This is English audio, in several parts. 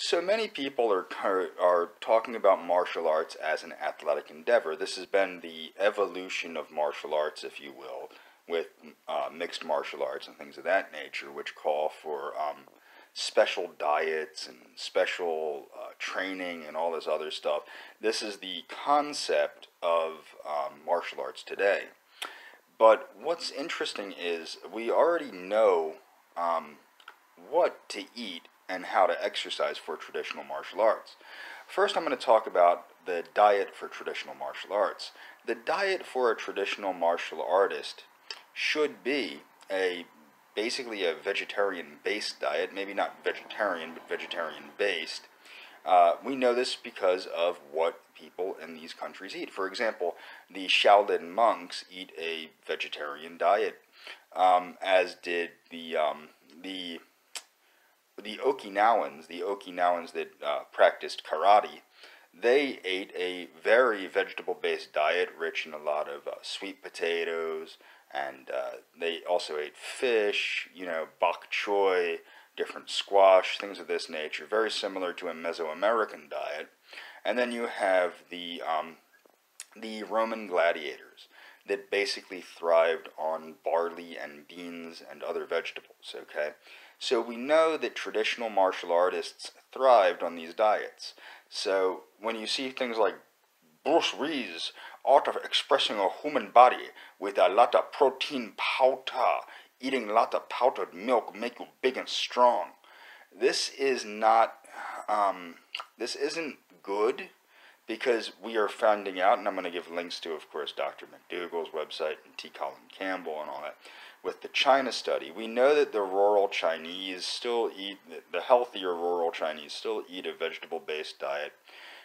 So many people are talking about martial arts as an athletic endeavor. This has been the evolution of martial arts, if you will, with mixed martial arts and things of that nature, which call for special diets and special training and all this other stuff. This is the concept of martial arts today. But what's interesting is we already know what to eat and how to exercise for traditional martial arts. First, I'm going to talk about the diet for traditional martial arts. The diet for a traditional martial artist should be basically a vegetarian-based diet, maybe not vegetarian, but vegetarian-based. We know this because of what people in these countries eat. For example, the Shaolin monks eat a vegetarian diet, as did the Okinawans that practiced karate. They ate a very vegetable-based diet, rich in a lot of sweet potatoes, and they also ate fish, bok choy, different squash, things of this nature, very similar to a Mesoamerican diet. And then you have the Roman gladiators that basically thrived on barley and beans and other vegetables, okay? So we know that traditional martial artists thrived on these diets. So when you see things like Bruce Lee's art of expressing a human body with a lot of protein powder, eating a lot of powdered milk make you big and strong. This is not, this isn't good, because we are finding out, and I'm going to give links to, of course, Dr. McDougall's website and T. Colin Campbell and all that, with the China study. We know that the rural Chinese still eat, the healthier rural Chinese still eat a vegetable-based diet,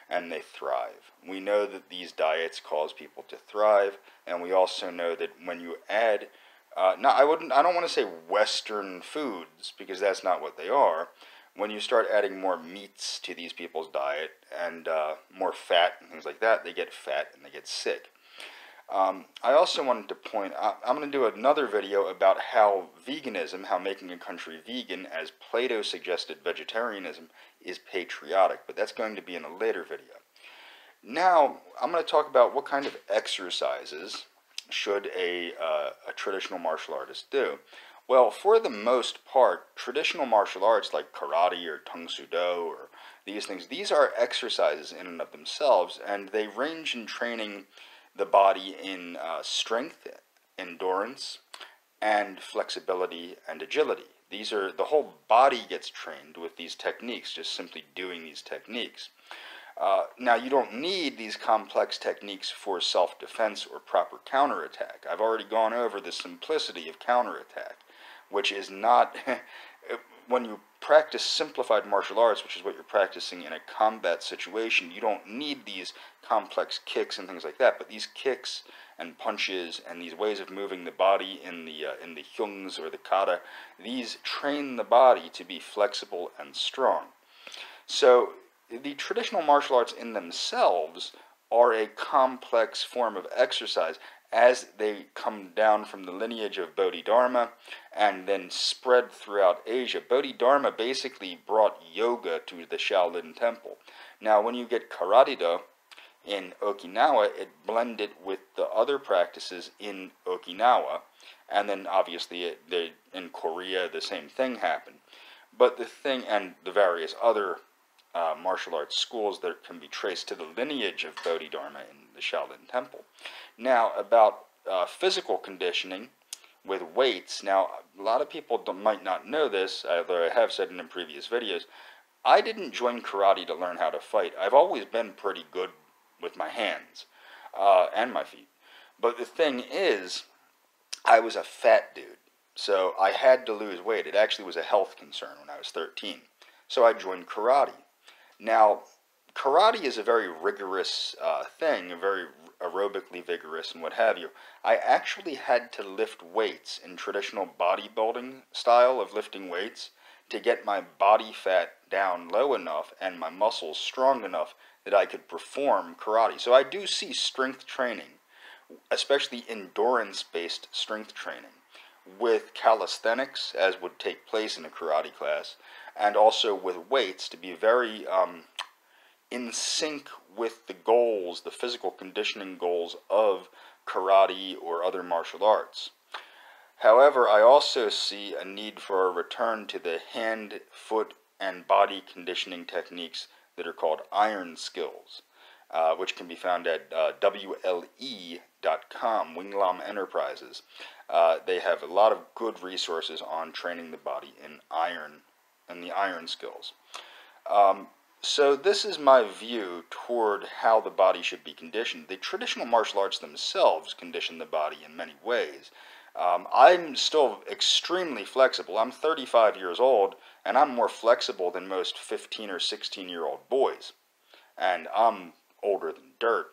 and they thrive. We know that these diets cause people to thrive, and we also know that when you add, I don't want to say Western foods, because that's not what they are. When you start adding more meats to these people's diet and more fat and things like that, they get fat and they get sick. I also wanted to point out, I'm going to do another video about how veganism, how making a country vegan, as Plato suggested vegetarianism, is patriotic, but that's going to be in a later video. Now, I'm going to talk about what kind of exercises should a traditional martial artist do. Well, for the most part, traditional martial arts like karate or Tang Soo Do or these things, these are exercises in and of themselves, and they range in training the body in strength, endurance, and flexibility and agility. These are, the whole body gets trained with these techniques, just simply doing these techniques. Now, you don't need these complex techniques for self-defense or proper counterattack. I've already gone over the simplicity of counterattack, which is not, when you practice simplified martial arts, which is what you're practicing in a combat situation, you don't need these complex kicks and things like that, but these kicks and punches and these ways of moving the body in the hyungs or the kata, these train the body to be flexible and strong. So the traditional martial arts in themselves are a complex form of exercise as they come down from the lineage of Bodhidharma and then spread throughout Asia. Bodhidharma basically brought yoga to the Shaolin Temple. Now, when you get Karate-do in Okinawa, it blended with the other practices in Okinawa, and then obviously in Korea the same thing happened. But the thing, and the various other martial arts schools that can be traced to the lineage of Bodhidharma in the Shaolin Temple. Now, about physical conditioning with weights. Now, a lot of people might not know this, although I have said it in previous videos. I didn't join karate to learn how to fight. I've always been pretty good with my hands and my feet. But the thing is, I was a fat dude, so I had to lose weight. It actually was a health concern when I was 13. So I joined karate. Now, karate is a very rigorous thing, very aerobically vigorous and what have you. I actually had to lift weights in traditional bodybuilding style of lifting weights to get my body fat down low enough and my muscles strong enough that I could perform karate. So I do see strength training, especially endurance-based strength training, with calisthenics, as would take place in a karate class, and also with weights to be very in sync with the goals, the physical conditioning goals of karate or other martial arts. However, I also see a need for a return to the hand, foot, and body conditioning techniques that are called iron skills, which can be found at WLE.com, Winglam Enterprises. They have a lot of good resources on training the body in iron and the iron skills. So this is my view toward how the body should be conditioned. The traditional martial arts themselves condition the body in many ways. I'm still extremely flexible. I'm 35 years old, and I'm more flexible than most 15 or 16-year-old boys. And I'm older than dirt.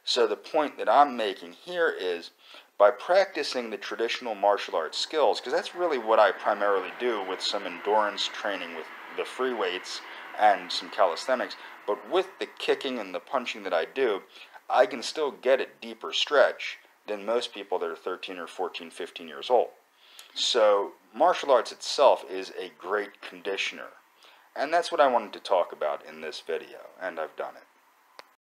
So the point that I'm making here is, by practicing the traditional martial arts skills, because that's really what I primarily do with some endurance training with the free weights and some calisthenics, but with the kicking and the punching that I do, I can still get a deeper stretch than most people that are 13 or 14, 15 years old. So martial arts itself is a great conditioner. And that's what I wanted to talk about in this video, and I've done it.